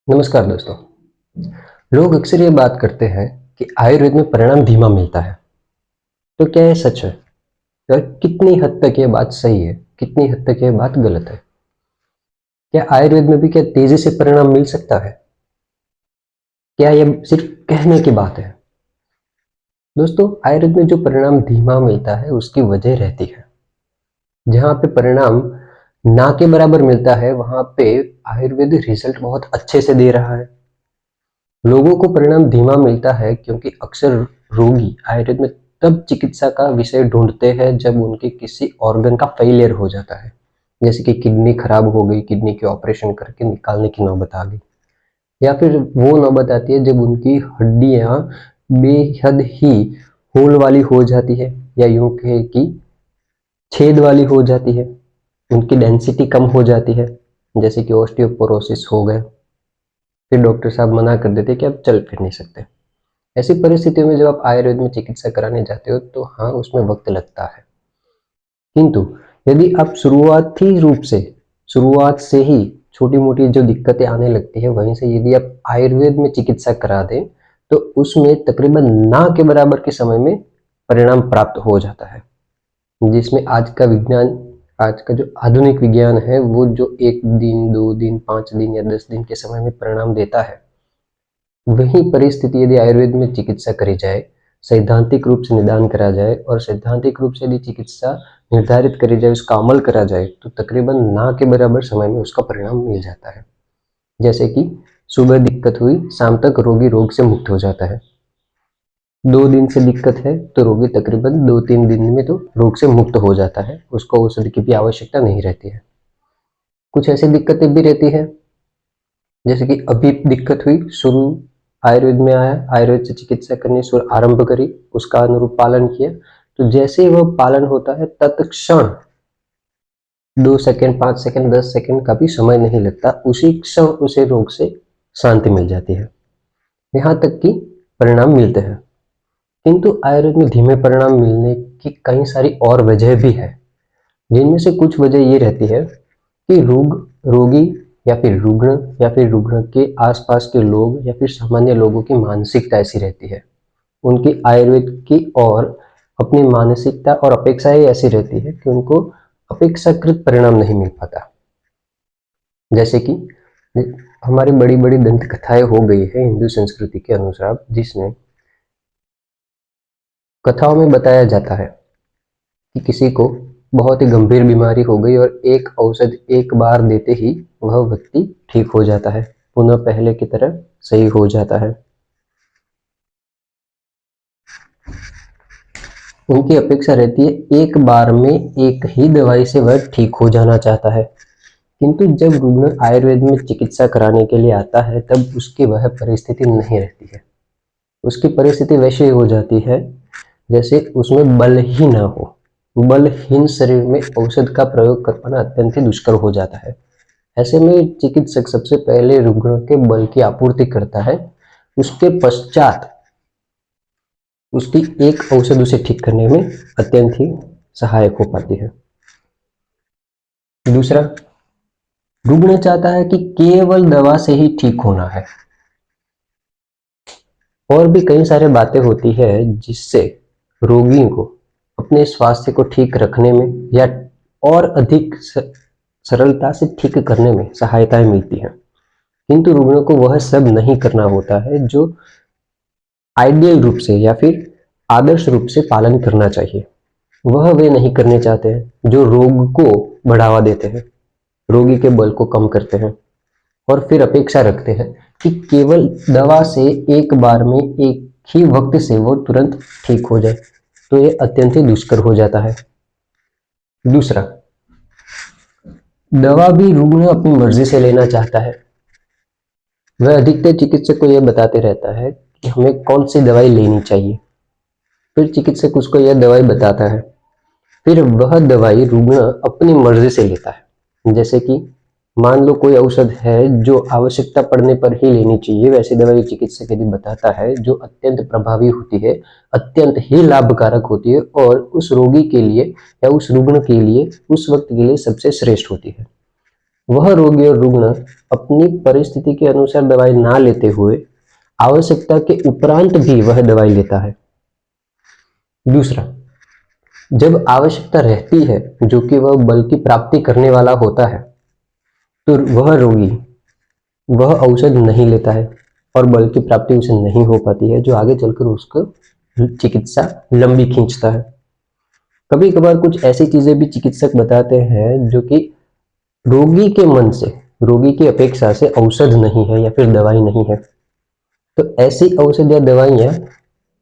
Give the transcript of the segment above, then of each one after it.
नमस्कार दोस्तों। लोग अक्सर ये बात करते हैं कि आयुर्वेद में परिणाम धीमा मिलता है। तो क्या ये सच है? और कितनी हद तक ये बात सही है, कितनी हद तक ये बात गलत है? क्या आयुर्वेद में भी क्या तेजी से परिणाम मिल सकता है? क्या ये सिर्फ कहने की बात है? दोस्तों, आयुर्वेद में जो परिणाम धीमा मिलता है उसकी वजह रहती है। जहाँ पे परिणाम ना के बराबर मिलता है वहां पे आयुर्वेद रिजल्ट बहुत अच्छे से दे रहा है। लोगों को परिणाम धीमा मिलता है क्योंकि अक्सर रोगी आयुर्वेद में तब चिकित्सा का विषय ढूंढते हैं जब उनके किसी ऑर्गन का फेलियर हो जाता है। जैसे कि किडनी खराब हो गई, किडनी के ऑपरेशन करके निकालने की नौबत आ गई, या फिर वो नौबत आती है जब उनकी हड्डियां बेहद ही होल वाली हो जाती है, या यूं कहे कि छेद वाली हो जाती है, उनकी डेंसिटी कम हो जाती है, जैसे कि ऑस्टियोपोरोसिस हो गया। फिर डॉक्टर साहब मना कर देते कि आप चल फिर नहीं सकते। ऐसी परिस्थितियों में जब आप आयुर्वेद में चिकित्सा कराने जाते हो तो हाँ, उसमें वक्त लगता है। किंतु यदि आप शुरुआत से ही छोटी मोटी जो दिक्कतें आने लगती है वहीं से यदि आप आयुर्वेद में चिकित्सा करा दें तो उसमें तकरीबन ना के बराबर के समय में परिणाम प्राप्त हो जाता है। जिसमें आज का जो आधुनिक विज्ञान है वो जो 1 दिन 2 दिन 5 दिन या 10 दिन के समय में परिणाम देता है, वही परिस्थिति यदि आयुर्वेद में चिकित्सा करी जाए, सैद्धांतिक रूप से निदान करा जाए और सैद्धांतिक रूप से यदि चिकित्सा निर्धारित करी जाए, उसका अमल करा जाए तो तकरीबन ना के बराबर समय में उसका परिणाम मिल जाता है। जैसे कि सुबह दिक्कत हुई, शाम तक रोगी रोग से मुक्त हो जाता है। 2 दिन से दिक्कत है तो रोगी तकरीबन 2-3 दिन में तो रोग से मुक्त हो जाता है, उसको औषधि की भी आवश्यकता नहीं रहती है। कुछ ऐसी दिक्कतें भी रहती है, जैसे कि अभी दिक्कत हुई, शुरू आयुर्वेद में आया, आयुर्वेद से चिकित्सा करनी शुरू आरंभ करी, उसका अनुरूप पालन किया, तो जैसे ही वह पालन होता है तत्क्षण 2 सेकंड 5 सेकंड 10 सेकंड का भी समय नहीं लगता, उसी क्षण उसे रोग से शांति मिल जाती है। यहाँ तक कि परिणाम मिलते हैं। किंतु आयुर्वेद में धीमे परिणाम मिलने की कई सारी और वजह भी है, जिनमें से कुछ वजह ये रहती है कि रोगी या फिर रुग्ण के आसपास के लोग या फिर सामान्य लोगों की मानसिकता ऐसी रहती है, उनकी आयुर्वेद की और अपनी मानसिकता और अपेक्षाएं ऐसी रहती है कि उनको अपेक्षाकृत परिणाम नहीं मिल पाता। जैसे कि हमारी बड़ी बड़ी दंत कथाएं हो गई है हिंदू संस्कृति के अनुसार, जिसमें कथाओं में बताया जाता है कि किसी को बहुत ही गंभीर बीमारी हो गई और एक औषध एक बार देते ही वह व्यक्ति ठीक हो जाता है, पुनः पहले की तरह सही हो जाता है। उनकी अपेक्षा रहती है एक बार में एक ही दवाई से वह ठीक हो जाना चाहता है। किंतु जब रुग्ण आयुर्वेद में चिकित्सा कराने के लिए आता है तब उसकी वह परिस्थिति नहीं रहती है। उसकी परिस्थिति वैसे हो जाती है जैसे उसमें बल ही ना हो। बलहीन शरीर में औषध का प्रयोग कर पाना अत्यंत ही दुष्कर हो जाता है। ऐसे में चिकित्सक सबसे पहले रुग्ण के बल की आपूर्ति करता है, उसके पश्चात उसकी एक औषध उसे ठीक करने में अत्यंत ही सहायक हो पाती है। दूसरा, रुग्ण चाहता है कि केवल दवा से ही ठीक होना है। और भी कई सारे बातें होती है जिससे रोगी को अपने स्वास्थ्य को ठीक रखने में या और अधिक सरलता से ठीक करने में सहायताएं मिलती हैं। किंतु रुग्ण को वह सब नहीं करना होता है जो आइडियल रूप से या फिर आदर्श रूप से पालन करना चाहिए। वह वे नहीं करने चाहते हैं जो रोग को बढ़ावा देते हैं, रोगी के बल को कम करते हैं और फिर अपेक्षा रखते हैं कि केवल दवा से एक बार में एक ही वक्त से वो तुरंत ठीक हो जाए, तो ये अत्यंत ही दुष्कर हो जाता है। दूसरा, दवा भी रुग्ण अपनी मर्जी से लेना चाहता है। वह अधिकतर चिकित्सक को यह बताते रहता है कि हमें कौन सी दवाई लेनी चाहिए, फिर चिकित्सक उसको यह दवाई बताता है, फिर वह दवाई रुग्ण अपनी मर्जी से लेता है। जैसे कि मान लो कोई औषध है जो आवश्यकता पड़ने पर ही लेनी चाहिए, वैसी दवाई चिकित्सक यदि बताता है जो अत्यंत प्रभावी होती है, अत्यंत ही लाभकारक होती है और उस रोगी के लिए या उस रुग्ण के लिए उस वक्त के लिए सबसे श्रेष्ठ होती है, वह रोगी और रुग्ण अपनी परिस्थिति के अनुसार दवाई ना लेते हुए आवश्यकता के उपरांत भी वह दवाई लेता है। दूसरा, जब आवश्यकता रहती है, जो कि वह बल की प्राप्ति करने वाला होता है, तो वह रोगी वह औषध नहीं लेता है और बल की प्राप्ति उसे नहीं हो पाती है, जो आगे चलकर उसको चिकित्सा लंबी खींचता है। कभी कभार कुछ ऐसी चीजें भी चिकित्सक बताते हैं जो कि रोगी के मन से, रोगी की अपेक्षा से औषध नहीं है या फिर दवाई नहीं है। तो ऐसी औषध या दवाइयाँ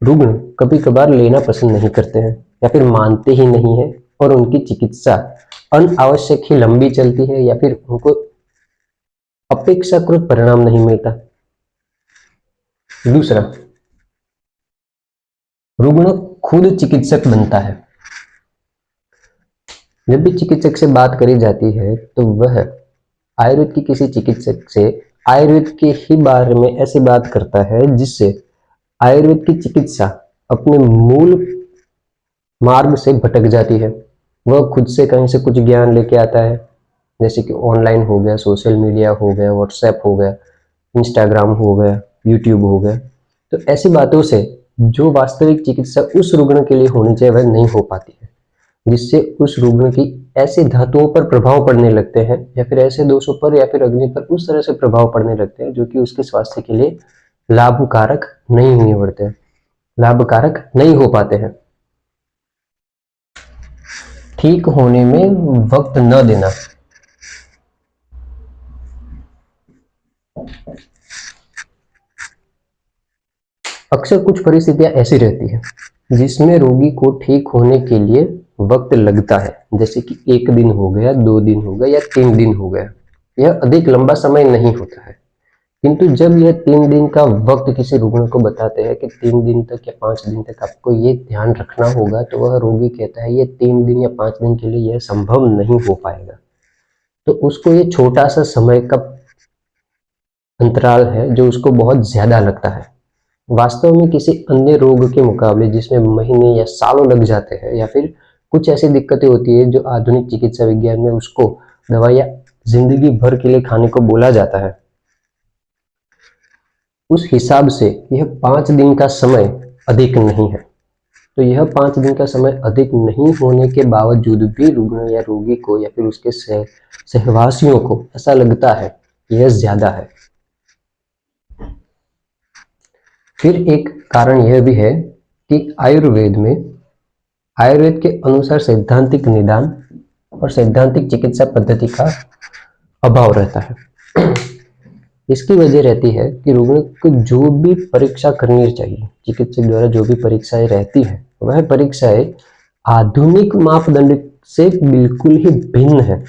रुग्ण कभी कभार लेना पसंद नहीं करते हैं या फिर मानते ही नहीं है, और उनकी चिकित्सा अनावश्यक ही लंबी चलती है या फिर उनको अपेक्षाकृत परिणाम नहीं मिलता। दूसरा, रुग्ण खुद चिकित्सक बनता है। जब भी चिकित्सक से बात करी जाती है तो वह आयुर्वेद की किसी चिकित्सक से आयुर्वेद के ही बारे में ऐसी बात करता है जिससे आयुर्वेद की चिकित्सा अपने मूल मार्ग से भटक जाती है। वह खुद से कहीं से कुछ ज्ञान लेके आता है, जैसे कि ऑनलाइन हो गया, सोशल मीडिया हो गया, व्हाट्सएप हो गया, इंस्टाग्राम हो गया, यूट्यूब हो गया। तो ऐसी बातों से जो वास्तविक चिकित्सा उस रुग्ण के लिए होनी चाहिए वह नहीं हो पाती है, जिससे उस रुग्ण की ऐसे धातुओं पर प्रभाव पड़ने लगते हैं या फिर ऐसे दोषों पर या फिर अग्नि पर उस तरह से प्रभाव पड़ने लगते हैं जो कि उसके स्वास्थ्य के लिए लाभकारक नहीं हुए पड़ते हैं, लाभकारक नहीं हो पाते हैं। ठीक होने में वक्त न देना। अक्सर कुछ परिस्थितियां ऐसी रहती है जिसमें रोगी को ठीक होने के लिए वक्त लगता है, जैसे कि 1 दिन हो गया, 2 दिन हो गया या 3 दिन हो गया। यह अधिक लंबा समय नहीं होता है, किंतु जब यह 3 दिन का वक्त किसी रुग्ण को बताते हैं कि 3 दिन तक या 5 दिन तक आपको ये ध्यान रखना होगा, तो वह रोगी कहता है ये 3 दिन या 5 दिन के लिए यह संभव नहीं हो पाएगा। तो उसको ये छोटा सा समय का अंतराल है जो उसको बहुत ज्यादा लगता है। वास्तव में किसी अन्य रोग के मुकाबले जिसमें महीने या सालों लग जाते हैं या फिर कुछ ऐसी दिक्कतें होती है जो आधुनिक चिकित्सा विज्ञान में उसको दवाइयाँ जिंदगी भर के लिए खाने को बोला जाता है, उस हिसाब से यह 5 दिन का समय अधिक नहीं है। तो यह 5 दिन का समय अधिक नहीं होने के बावजूद भी रुग्ण या रोगी को या फिर उसके सहवासियों को ऐसा लगता है कि यह ज्यादा है। फिर एक कारण यह भी है कि आयुर्वेद के अनुसार सैद्धांतिक निदान और सैद्धांतिक चिकित्सा पद्धति का अभाव रहता है। इसकी वजह रहती है कि रुग्ण को जो भी परीक्षा करनी चाहिए, चिकित्सक द्वारा जो भी परीक्षाएं रहती है, वह परीक्षाएं आधुनिक मापदंड से बिल्कुल ही भिन्न है।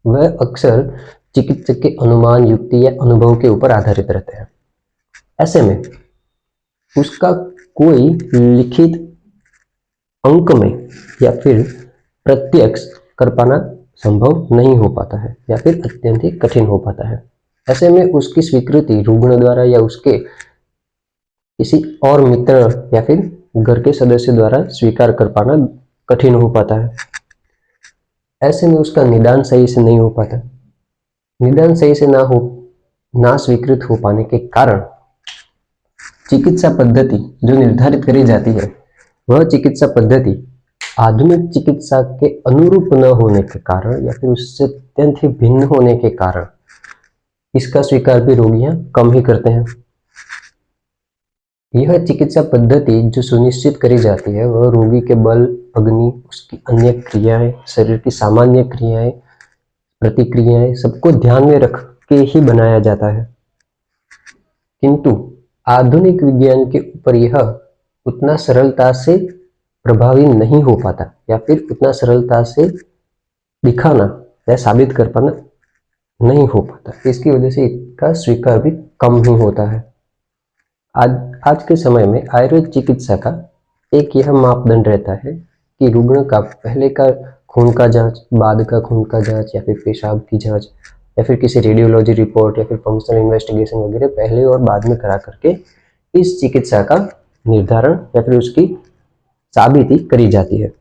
वह अक्सर चिकित्सक के अनुमान, युक्ति या अनुभव के ऊपर आधारित रहते हैं। ऐसे में उसका कोई लिखित अंक में या फिर प्रत्यक्ष कर पाना संभव नहीं हो पाता है या फिर अत्यंत ही कठिन हो पाता है। ऐसे में उसकी स्वीकृति रुग्ण द्वारा या उसके किसी और मित्र या फिर घर के सदस्य द्वारा स्वीकार कर पाना कठिन हो पाता है। ऐसे में उसका निदान सही से नहीं हो पाता। निदान सही से ना स्वीकृत हो पाने के कारण चिकित्सा पद्धति जो निर्धारित करी जाती है, वह चिकित्सा पद्धति आधुनिक चिकित्सा के अनुरूप न होने के कारण या फिर उससे अत्यंत ही भिन्न होने के कारण इसका स्वीकार भी रोगियां कम ही करते हैं। यह चिकित्सा पद्धति जो सुनिश्चित करी जाती है वह रोगी के बल, अग्नि, उसकी अन्य क्रियाएं, शरीर की सामान्य क्रियाएं, प्रतिक्रियाएं सबको ध्यान में रख के ही बनाया जाता है। किंतु आधुनिक विज्ञान के ऊपर यह उतना सरलता से प्रभावी नहीं हो पाता या फिर उतना सरलता से दिखाना या साबित कर पाना नहीं हो पाता। इसकी वजह से इसका स्वीकार भी कम ही होता है। आज के समय में आयुर्वेद चिकित्सा का एक यह मापदंड रहता है कि रुग्ण का पहले का खून का जांच, बाद का खून का जांच या फिर पेशाब की जांच या फिर किसी रेडियोलॉजी रिपोर्ट या फिर फंक्शनल इन्वेस्टिगेशन वगैरह पहले और बाद में करा करके इस चिकित्सा का निर्धारण या फिर उसकी साबिती करी जाती है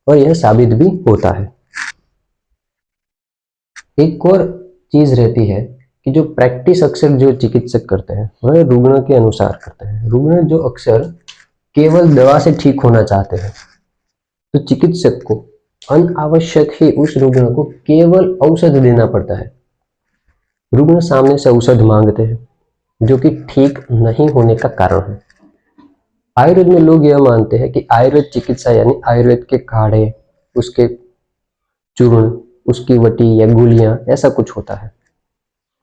और यह साबित भी होता है। एक और चीज रहती है कि जो प्रैक्टिस अक्सर जो चिकित्सक करते हैं वह रुग्ण के अनुसार करते हैं। रुग्ण जो अक्सर केवल दवा से ठीक होना चाहते हैं, तो चिकित्सक को अनावश्यक ही उस रुग्ण को केवल औषध देना पड़ता है। रुग्ण सामने से औषध मांगते हैं जो कि ठीक नहीं होने का कारण है। आयुर्वेद में लोग यह मानते हैं कि आयुर्वेद चिकित्सा यानी आयुर्वेद के काढ़े, उसके चूर्ण, उसकी वटी या गोलियां, ऐसा कुछ होता है,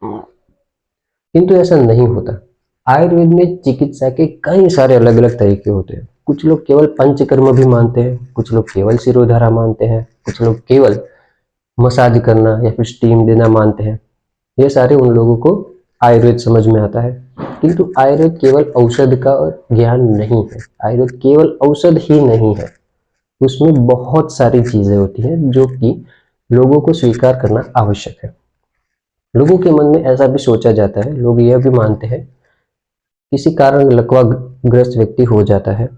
किंतु ऐसा नहीं होता। आयुर्वेद में चिकित्सा के कई सारे अलग अलग तरीके होते हैं। कुछ लोग केवल पंचकर्म भी मानते हैं, कुछ लोग केवल शिरोधारा मानते हैं, कुछ लोग केवल मसाज करना या फिर स्टीम देना मानते हैं। ये सारे उन लोगों को आयुर्वेद समझ में आता है, किंतु आयुर्वेद केवल औषध का ज्ञान नहीं है। आयुर्वेद केवल औषध ही नहीं है, उसमें बहुत सारी चीजें होती हैं जो कि लोगों को स्वीकार करना आवश्यक है। लोगों के मन में ऐसा भी सोचा जाता है, लोग यह भी मानते हैं किसी कारण लकवा ग्रस्त व्यक्ति हो जाता है,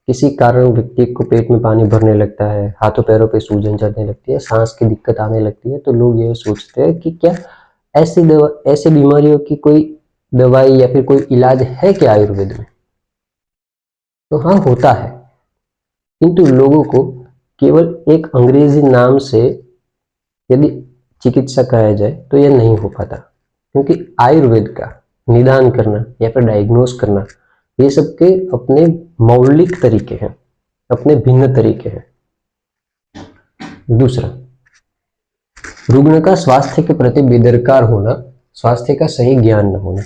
किसी कारण व्यक्ति को पेट में पानी भरने लगता है, हाथों पैरों पे सूजन चढ़ने लगती है, सांस की दिक्कत आने लगती है, तो लोग यह सोचते हैं कि क्या ऐसी बीमारियों की कोई दवाई या फिर कोई इलाज है क्या आयुर्वेद में? तो हाँ, होता है, किंतु लोगों को केवल एक अंग्रेजी नाम से यदि चिकित्सा कराया जाए तो यह नहीं हो पाता, क्योंकि आयुर्वेद का निदान करना या फिर डायग्नोस करना, ये सबके अपने मौलिक तरीके हैं, अपने भिन्न तरीके हैं। दूसरा, रुग्ण का स्वास्थ्य के प्रति बेदरकार होना, स्वास्थ्य का सही ज्ञान न होना।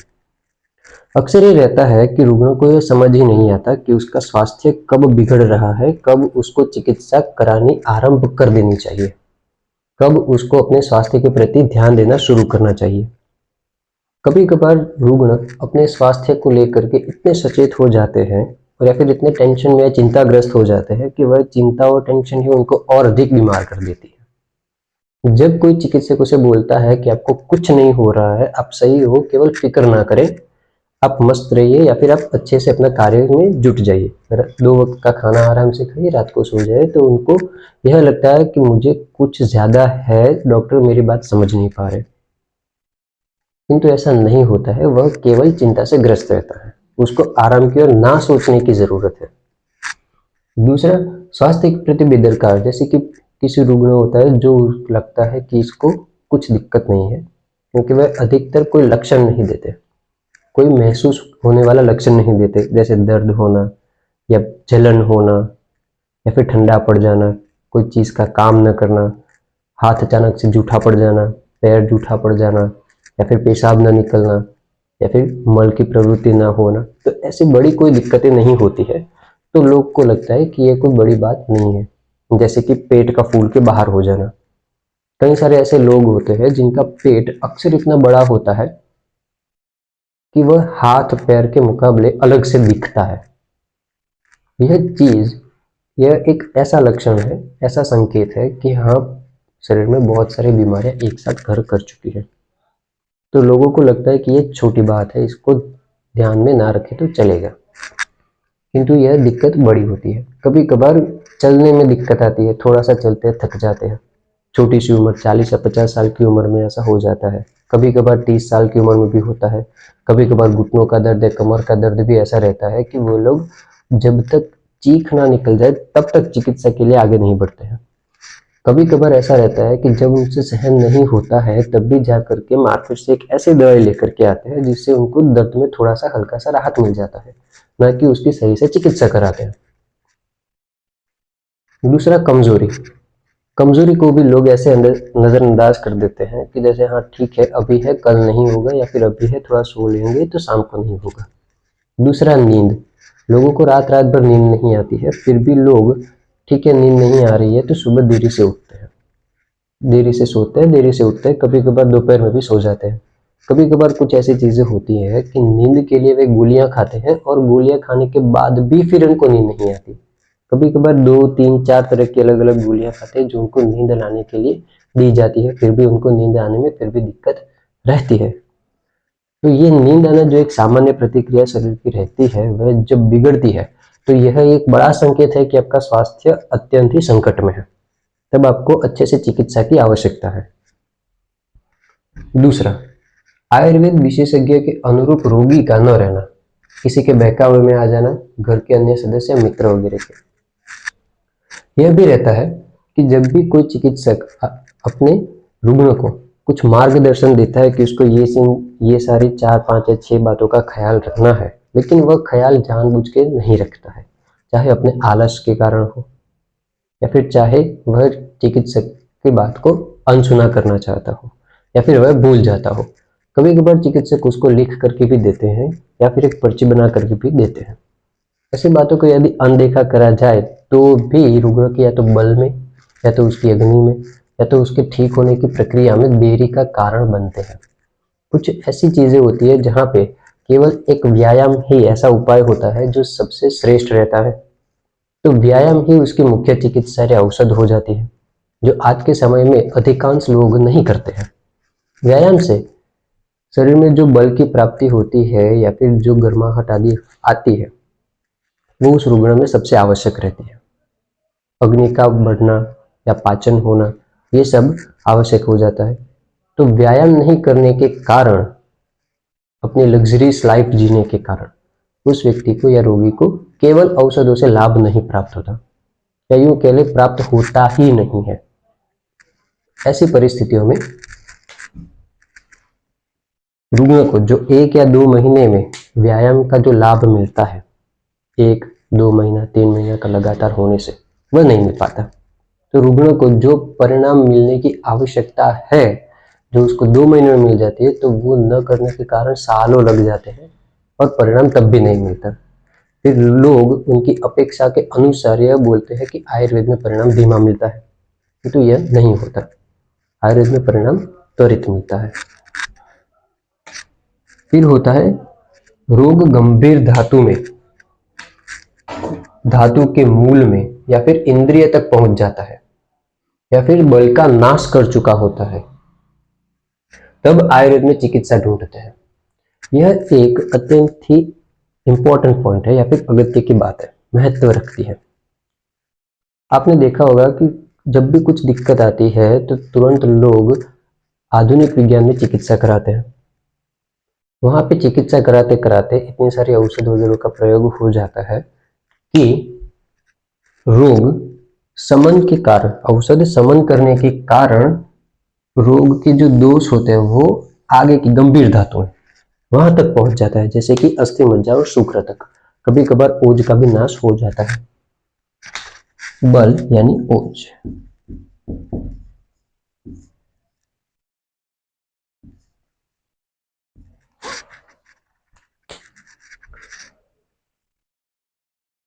अक्सर ये रहता है कि रुग्ण को यह समझ ही नहीं आता कि उसका स्वास्थ्य कब बिगड़ रहा है, कब उसको चिकित्सा करानी आरंभ कर देनी चाहिए, कब उसको अपने स्वास्थ्य के प्रति ध्यान देना शुरू करना चाहिए। कभी कभार रुग्ण अपने स्वास्थ्य को लेकर के इतने सचेत हो जाते हैं और या फिर इतने टेंशन में या चिंताग्रस्त हो जाते हैं कि वह चिंता और टेंशन ही उनको और अधिक बीमार कर देती है। जब कोई चिकित्सक उसे बोलता है कि आपको कुछ नहीं हो रहा है, आप सही हो, केवल फिक्र ना करें, आप मस्त रहिए या फिर आप अच्छे से अपना कार्य में जुट जाइए, 2 वक्त का खाना आराम से खाइए, रात को सो जाए, तो उनको यह लगता है कि मुझे कुछ ज्यादा है, डॉक्टर मेरी बात समझ नहीं पा रहे। किंतु ऐसा नहीं होता है, वह केवल चिंता से ग्रस्त रहता है, उसको आराम की ओर ना सोचने की जरूरत है। दूसरा, स्वास्थ्य के प्रति बेदरकार, जैसे कि किसी रुग्ण होता है जो लगता है कि इसको कुछ दिक्कत नहीं है, क्योंकि वह अधिकतर कोई लक्षण नहीं देते, कोई महसूस होने वाला लक्षण नहीं देते, जैसे दर्द होना या जलन होना या फिर ठंडा पड़ जाना, कोई चीज का काम न करना, हाथ अचानक से जूठा पड़ जाना, पैर जूठा पड़ जाना, या फिर पेशाब न निकलना, या फिर मल की प्रवृत्ति न होना। तो ऐसी बड़ी कोई दिक्कतें नहीं होती है, तो लोग को लगता है कि यह कोई बड़ी बात नहीं है। जैसे कि पेट का फूल के बाहर हो जाना, कई सारे ऐसे लोग होते हैं जिनका पेट अक्सर इतना बड़ा होता है कि वह हाथ पैर के मुकाबले अलग से दिखता है। यह एक ऐसा लक्षण है, ऐसा संकेत है कि हाँ, शरीर में बहुत सारी बीमारियां एक साथ घर कर चुकी है। तो लोगों को लगता है कि ये छोटी बात है, इसको ध्यान में ना रखें तो चलेगा, किंतु यह दिक्कत बड़ी होती है। कभी कभार चलने में दिक्कत आती है, थोड़ा सा चलते हैं थक जाते हैं, छोटी सी उम्र 40 या 50 साल की उम्र में ऐसा हो जाता है, कभी कभार 30 साल की उम्र में भी होता है। कभी कभार घुटनों का दर्द या कमर का दर्द भी ऐसा रहता है कि वो लोग जब तक चीख ना निकल जाए तब तक चिकित्सा के लिए आगे नहीं बढ़ते हैं। कभी कभार ऐसा रहता है कि जब उनसे सहन नहीं होता है तब भी जाकर के मार्केट से एक ऐसी दवाई लेकर के आते हैं जिससे उनको दर्द में थोड़ा सा हल्का सा राहत मिल जाता है, ना कि उसकी सही से चिकित्सा कराते हैं। दूसरा, कमजोरी। कमजोरी को भी लोग ऐसे नजरअंदाज कर देते हैं कि जैसे हाँ ठीक है, अभी है कल नहीं होगा, या फिर अभी है थोड़ा सो लेंगे तो शाम को नहीं होगा। दूसरा, नींद। लोगों को रात रात भर नींद नहीं आती है, फिर भी लोग ठीक है नींद नहीं आ रही है तो सुबह देरी से उठते हैं, देरी से सोते हैं, देरी से उठते हैं, कभी कभार दोपहर में भी सो जाते हैं। कभी कभार कुछ ऐसी चीजें होती है कि नींद के लिए वे गोलियां खाते हैं और गोलियां खाने के बाद भी फिर उनको नींद नहीं आती। कभी कभार 2 3 4 तरह की अलग अलग गोलियां खाते हैं जो उनको नींद लाने के लिए दी जाती है, फिर भी उनको नींद आने में फिर भी दिक्कत रहती है। तो ये नींद आना जो एक सामान्य प्रतिक्रिया शरीर की रहती है, वह जब बिगड़ती है तो यह एक बड़ा संकेत है कि आपका स्वास्थ्य अत्यंत ही संकट में है, तब आपको अच्छे से चिकित्सा की आवश्यकता है। दूसरा, आयुर्वेद विशेषज्ञ के अनुरूप रोगी का न रहना, किसी के बहकावे में आ जाना, घर के अन्य सदस्य मित्र वगैरह के। यह भी रहता है कि जब भी कोई चिकित्सक अपने रुग्ण को कुछ मार्गदर्शन देता है कि उसको ये सारी 4, 5 या 6 बातों का ख्याल रखना है, लेकिन वह ख्याल जानबूझ के नहीं रखता है, चाहे अपने आलस के कारण हो या फिर चाहे वह चिकित्सक की बात को अनसुना करना चाहता हो या फिर वह भूल जाता हो। कभी कभार चिकित्सक उसको लिख करके भी देते हैं या फिर एक पर्ची बना करके भी देते हैं। ऐसी बातों को यदि अनदेखा करा जाए तो भी रुग्ण की या तो बल में या तो उसकी अग्नि में या तो उसके ठीक होने की प्रक्रिया में देरी का कारण बनते हैं। कुछ ऐसी चीजें होती है जहाँ पे केवल एक व्यायाम ही ऐसा उपाय होता है जो सबसे श्रेष्ठ रहता है, तो व्यायाम ही उसकी मुख्य चिकित्सा या औषध हो जाती है, जो आज के समय में अधिकांश लोग नहीं करते हैं। व्यायाम से शरीर में जो बल की प्राप्ति होती है या फिर जो गर्माहट आदि आती है वो उस रुग्ण में सबसे आवश्यक रहती है। अग्नि का बढ़ना या पाचन होना ये सब आवश्यक हो जाता है। तो व्यायाम नहीं करने के कारण, अपनी लग्जरीज लाइफ जीने के कारण उस व्यक्ति को या रोगी को केवल औषधों से लाभ नहीं प्राप्त होता, या यूं कह ले प्राप्त होता ही नहीं है। ऐसी परिस्थितियों में रुग्ण को जो 1 या 2 महीने में व्यायाम का जो लाभ मिलता है, 1, 2 महीना, 3 महीना का लगातार होने से, वह नहीं मिल पाता। तो रुग्ण को जो परिणाम मिलने की आवश्यकता है, जो उसको 2 महीने में मिल जाती है, तो वो न करने के कारण सालों लग जाते हैं और परिणाम तब भी नहीं मिलता। फिर लोग उनकी अपेक्षा के अनुसार यह बोलते हैं कि आयुर्वेद में परिणाम धीमा मिलता है, किंतु यह नहीं होता। आयुर्वेद में परिणाम त्वरित मिलता है। फिर होता है रोग गंभीर धातु में, धातु के मूल में या फिर इंद्रिय तक पहुंच जाता है या फिर बल का नाश कर चुका होता है, तब आयुर्वेद में चिकित्सा ढूंढते हैं। यह एक अत्यंत ही इंपॉर्टेंट पॉइंट है या फिर अगत्य की बात है, महत्व रखती है। आपने देखा होगा कि जब भी कुछ दिक्कत आती है तो तुरंत लोग आधुनिक विज्ञान में चिकित्सा कराते हैं। वहां पे चिकित्सा कराते कराते इतनी सारी औषध वगैरह का प्रयोग हो जाता है कि रोग समन के कारण, औषध समन करने के कारण रोग के जो दोष होते हैं वो आगे की गंभीर धातु है वहां तक पहुंच जाता है, जैसे कि अस्थि मज्जा और शुक्र तक। कभी कभार ओज का भी नाश हो जाता है। बल यानी ओज।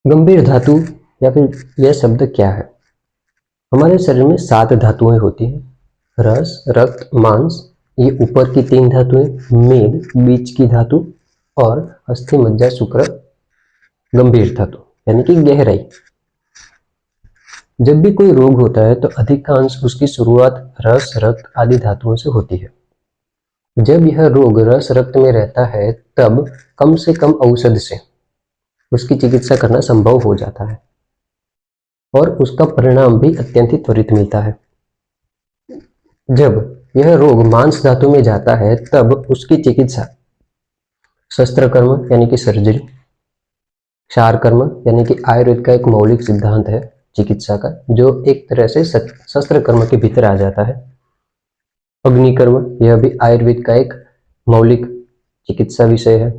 गंभीर धातु या फिर यह शब्द क्या है? हमारे शरीर में 7 धातुएं होती हैं, रस, रक्त, मांस, ये ऊपर की 3 धातुएं, मेद बीच की धातु और अस्थि मज्जा शुक्र गंभीर धातु यानी कि गहराई। जब भी कोई रोग होता है तो अधिकांश उसकी शुरुआत रस, रक्त आदि धातुओं से होती है। जब यह रोग रस रक्त में रहता है तब कम से कम औषध से उसकी चिकित्सा करना संभव हो जाता है और उसका परिणाम भी अत्यंत ही त्वरित मिलता है। जब यह रोग मांस धातु में जाता है तब उसकी चिकित्सा शस्त्र कर्म यानी कि सर्जरी, क्षार कर्म यानी कि आयुर्वेद का एक मौलिक सिद्धांत है चिकित्सा का, जो एक तरह से शस्त्र कर्म के भीतर आ जाता है। अग्नि कर्म, यह भी आयुर्वेद का एक मौलिक चिकित्सा विषय है।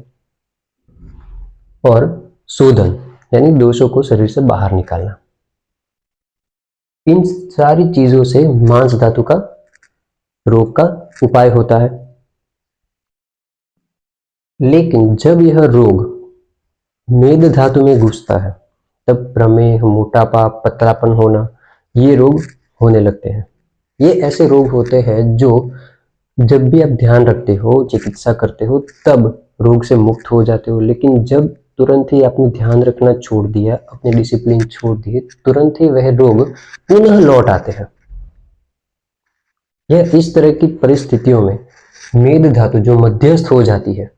और शोधन यानी दोषों को शरीर से बाहर निकालना। इन सारी चीजों से मांस धातु का रोग का उपाय होता है। लेकिन जब यह रोग मेद धातु में घुसता है तब प्रमेह, मोटापा, पतलापन होना, ये रोग होने लगते हैं। ये ऐसे रोग होते हैं जो जब भी आप ध्यान रखते हो, चिकित्सा करते हो, तब रोग से मुक्त हो जाते हो, लेकिन जब तुरंत ही आपने ध्यान रखना छोड़ दिया, अपने डिसिप्लिन छोड़ दिए, तुरंत ही वह रोग पुनः लौट आते हैं। यह इस तरह की परिस्थितियों में मेद धातु जो मध्यस्थ हो जाती है,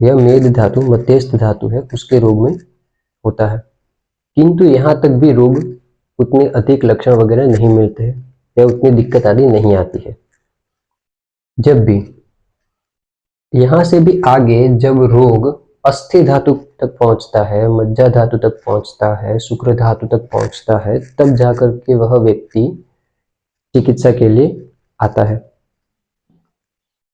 यह मेद धातु मध्यस्थ धातु है, उसके रोग में होता है। किंतु यहां तक भी रोग उतने अधिक लक्षण वगैरह नहीं मिलते हैं या उतनी दिक्कत आदि नहीं आती है। जब भी यहां से भी आगे जब रोग अस्थि धातु तक पहुंचता है, मज्जा धातु तक पहुंचता है, शुक्र धातु तक पहुंचता है, तब जाकर के वह व्यक्ति चिकित्सा के लिए आता है।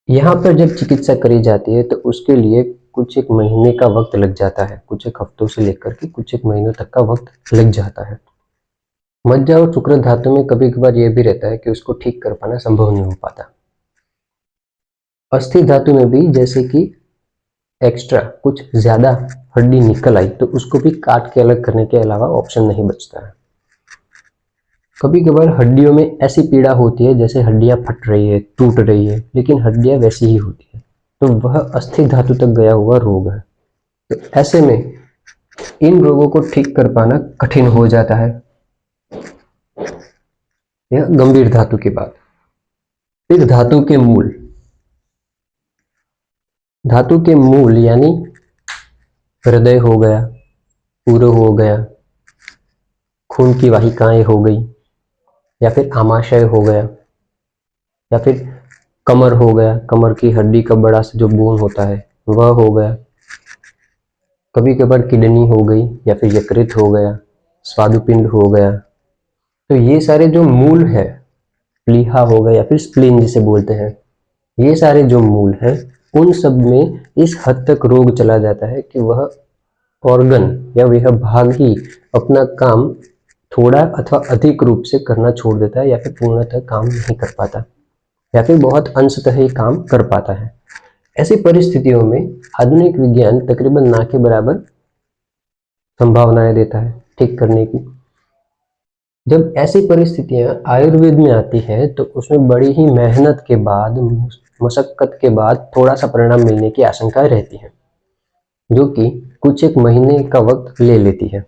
यहाँ पर जब चिकित्सा करी जाती है तो उसके लिए कुछ एक महीने का वक्त लग जाता है, कुछ एक हफ्तों से लेकर के कुछ एक महीनों तक का वक्त लग जाता है। मज्जा और शुक्र धातु में कभी कभार यह भी रहता है कि उसको ठीक कर पाना संभव नहीं हो पाता। अस्थि धातु में भी जैसे कि एक्स्ट्रा कुछ ज्यादा हड्डी निकल आई तो उसको भी काट के अलग करने के अलावा ऑप्शन नहीं बचता है। कभी कभार हड्डियों में ऐसी पीड़ा होती है जैसे हड्डियां फट रही है, टूट रही है, लेकिन हड्डियां वैसी ही होती है, तो वह अस्थि धातु तक गया हुआ रोग है। तो ऐसे में इन रोगों को ठीक कर पाना कठिन हो जाता है। यह गंभीर धातु की बात। फिर धातु के मूल। धातु के मूल यानी हृदय हो गया, पूरक हो गया, खून की वाहिकाएं हो गई, या फिर आमाशय हो गया, या फिर कमर हो गया, कमर की हड्डी का बड़ा सा जो बोन होता है वह हो गया, कभी कभार किडनी हो गई, या फिर यकृत हो गया, स्वादुपिंड हो गया। तो ये सारे जो मूल है, प्लीहा हो गया या फिर स्प्लीन जिसे बोलते हैं, ये सारे जो मूल हैं उन सब में इस हद तक रोग चला जाता है कि वह ऑर्गन या वह भाग ही अपना काम थोड़ा अथवा अधिक रूप से करना छोड़ देता है, या फिर पूर्णतः काम नहीं कर पाता, या फिर बहुत अंशतः ही काम कर पाता है। ऐसी परिस्थितियों में आधुनिक विज्ञान तकरीबन ना के बराबर संभावनाएं देता है ठीक करने की। जब ऐसी परिस्थितियां आयुर्वेद में आती है तो उसमें बड़ी ही मेहनत के बाद, मशक्कत के बाद थोड़ा सा परिणाम मिलने की आशंकाएं रहती है, जो कि कुछ एक महीने का वक्त ले लेती है।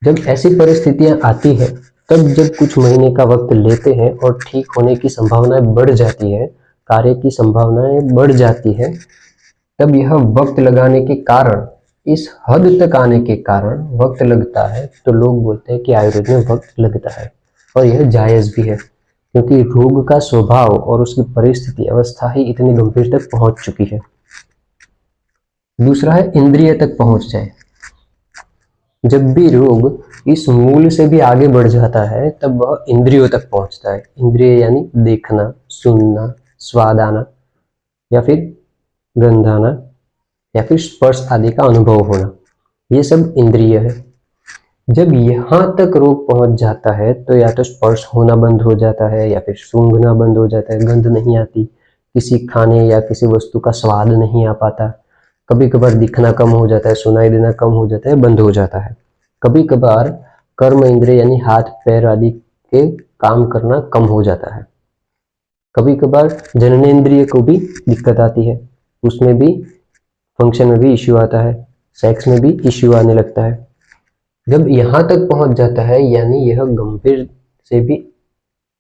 जब ऐसी परिस्थितियां आती है तब जब कुछ महीने का वक्त लेते हैं और ठीक होने की संभावनाएं बढ़ जाती है, कार्य की संभावनाएं बढ़ जाती है, तब यह वक्त लगाने के कारण, इस हद तक आने के कारण वक्त लगता है, तो लोग बोलते हैं कि आयुर्वेद में वक्त लगता है। और यह जायज भी है, क्योंकि रोग का स्वभाव और उसकी परिस्थिति अवस्था ही इतनी गंभीर तक पहुंच चुकी है। दूसरा है इंद्रिय तक पहुंच जाए। जब भी रोग इस मूल से भी आगे बढ़ जाता है तब वह इंद्रियों तक पहुंचता है। इंद्रिय यानी देखना, सुनना, स्वाद आना, या फिर गंध आना, या फिर स्पर्श आदि का अनुभव होना, ये सब इंद्रिय है। जब यहाँ तक रोग पहुंच जाता है तो या तो स्पर्श होना बंद हो जाता है, या फिर सूंघना बंद हो जाता है, गंध नहीं आती, किसी खाने या किसी वस्तु का स्वाद नहीं आ पाता, कभी कभार दिखना कम हो जाता है, सुनाई देना कम हो जाता है, बंद हो जाता है। कभी कभार कर्म इंद्रिय यानी हाथ पैर आदि के काम करना कम हो जाता है। कभी कभार जननेंद्रिय को भी दिक्कत आती है, उसमें भी फंक्शन में भी इश्यू आता है, सेक्स में भी इश्यू आने लगता है। जब यहाँ तक पहुंच जाता है यानी यह गंभीर से भी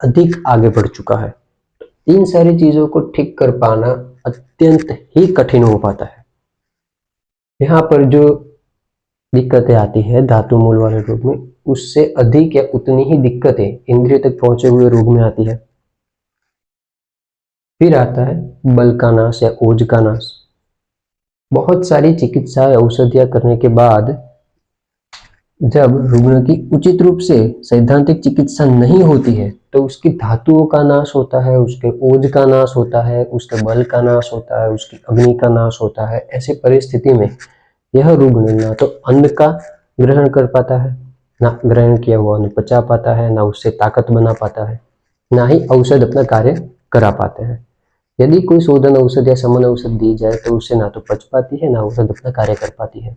अधिक आगे बढ़ चुका है, तो इन सारी चीजों को ठीक कर पाना अत्यंत ही कठिन हो पाता है। यहाँ पर जो दिक्कतें आती है धातु मूल वाले रोग में, उससे अधिक या उतनी ही दिक्कतें इंद्रिय तक पहुंचे हुए रोग में आती है। फिर आता है बल का नाश या ओज का नाश। बहुत सारी चिकित्सा औषधियां करने के बाद जब रुग्ण की उचित रूप से सैद्धांतिक चिकित्सा नहीं होती है तो उसकी धातुओं का नाश होता है, उसके ओज का नाश होता है, उसके बल का नाश होता है, उसकी अग्नि का नाश होता है। ऐसी परिस्थिति में यह रुग्ण ना तो अन्न का ग्रहण कर पाता है, ना ग्रहण किया हुआ अन्न पचा पाता है, ना उससे ताकत बना पाता है, ना ही औषध अपना कार्य करा पाते हैं। यदि कोई शोधन औषध या समन औषध दी जाए तो उससे ना तो पच पाती है, ना औषध अपना कार्य कर पाती है।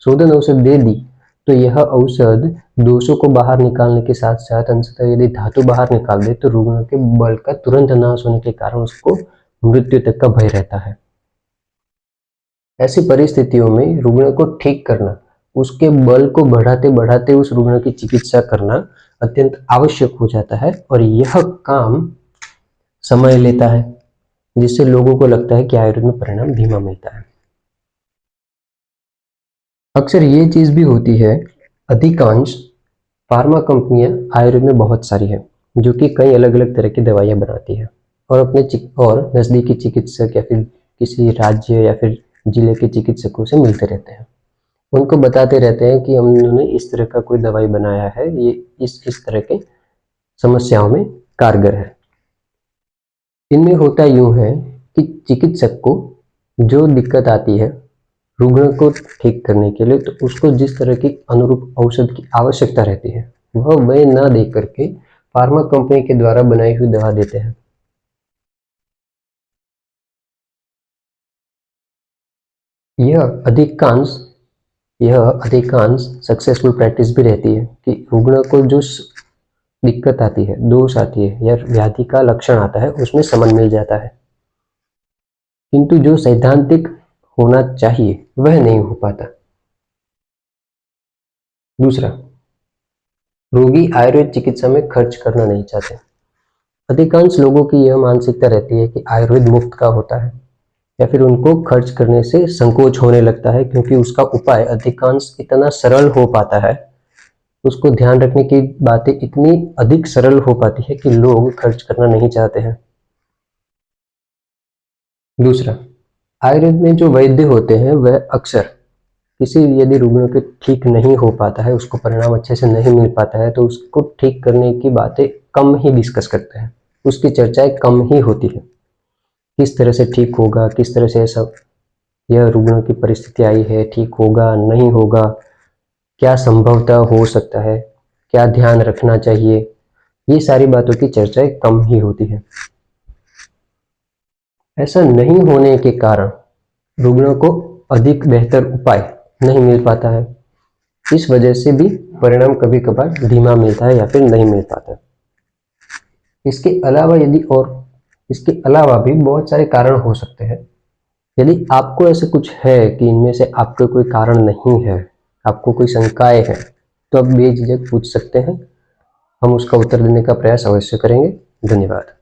शोधन औषध दे दी तो यह औषध दोषों को बाहर निकालने के साथ साथ अंशतः यदि धातु बाहर निकाल दे तो रुग्ण के बल का तुरंत नाश होने के कारण उसको मृत्यु तक का भय रहता है। ऐसी परिस्थितियों में रुग्ण को ठीक करना, उसके बल को बढ़ाते बढ़ाते उस रुग्ण की चिकित्सा करना अत्यंत आवश्यक हो जाता है, और यह काम समय लेता है, जिससे लोगों को लगता है कि आयुर्वेद में परिणाम धीमा मिलता है। अक्सर ये चीज भी होती है, अधिकांश फार्मा कंपनियां आयुर्वेद में बहुत सारी है जो कि कई अलग अलग तरह की दवाइयां बनाती है। और और नज़दीकी चिकित्सक या फिर किसी राज्य या फिर जिले के चिकित्सकों से मिलते रहते हैं। उनको बताते रहते हैं कि हमने इस तरह का कोई दवाई बनाया है, ये इस तरह के समस्याओं में कारगर है। इनमें होता यूं है कि चिकित्सक को जो दिक्कत आती है रुग्ण को ठीक करने के लिए, तो उसको जिस तरह की अनुरूप औषध की आवश्यकता रहती है वह न दे करके फार्मा कंपनी के द्वारा बनाई हुई दवा देते हैं। यह अधिकांश यह अधिकांश सक्सेसफुल प्रैक्टिस भी रहती है कि रुग्ण को जो दिक्कत आती है, दोष आती है या व्याधि का लक्षण आता है, उसमें समन मिल जाता है, किंतु जो सैद्धांतिक होना चाहिए वह नहीं हो पाता। दूसरा, रोगी आयुर्वेद चिकित्सा में खर्च करना नहीं चाहते। अधिकांश लोगों की यह मानसिकता रहती है कि आयुर्वेद मुफ्त का होता है या फिर उनको खर्च करने से संकोच होने लगता है, क्योंकि उसका उपाय अधिकांश इतना सरल हो पाता है, उसको ध्यान रखने की बातें इतनी अधिक सरल हो पाती है कि लोग खर्च करना नहीं चाहते हैं। दूसरा, आयुर्वेद में जो वैद्य होते हैं वह अक्सर किसी यदि रुग्ण के ठीक नहीं हो पाता है, उसको परिणाम अच्छे से नहीं मिल पाता है, तो उसको ठीक करने की बातें कम ही डिस्कस करते हैं, उसकी चर्चाएं कम ही होती है। किस तरह से ठीक होगा, किस तरह से ऐसा यह रुग्ण की परिस्थिति आई है, ठीक होगा नहीं होगा, क्या संभवतः हो सकता है, क्या ध्यान रखना चाहिए, ये सारी बातों की चर्चाएं कम ही होती है। ऐसा नहीं होने के कारण रुग्ण को अधिक बेहतर उपाय नहीं मिल पाता है। इस वजह से भी परिणाम कभी कभार धीमा मिलता है या फिर नहीं मिल पाता। इसके अलावा इसके अलावा भी बहुत सारे कारण हो सकते हैं। यदि आपको ऐसे कुछ है कि इनमें से आपको कोई कारण नहीं है, आपको कोई शंकाएं हैं, तो आप बेझिझक पूछ सकते हैं, हम उसका उत्तर देने का प्रयास अवश्य करेंगे। धन्यवाद।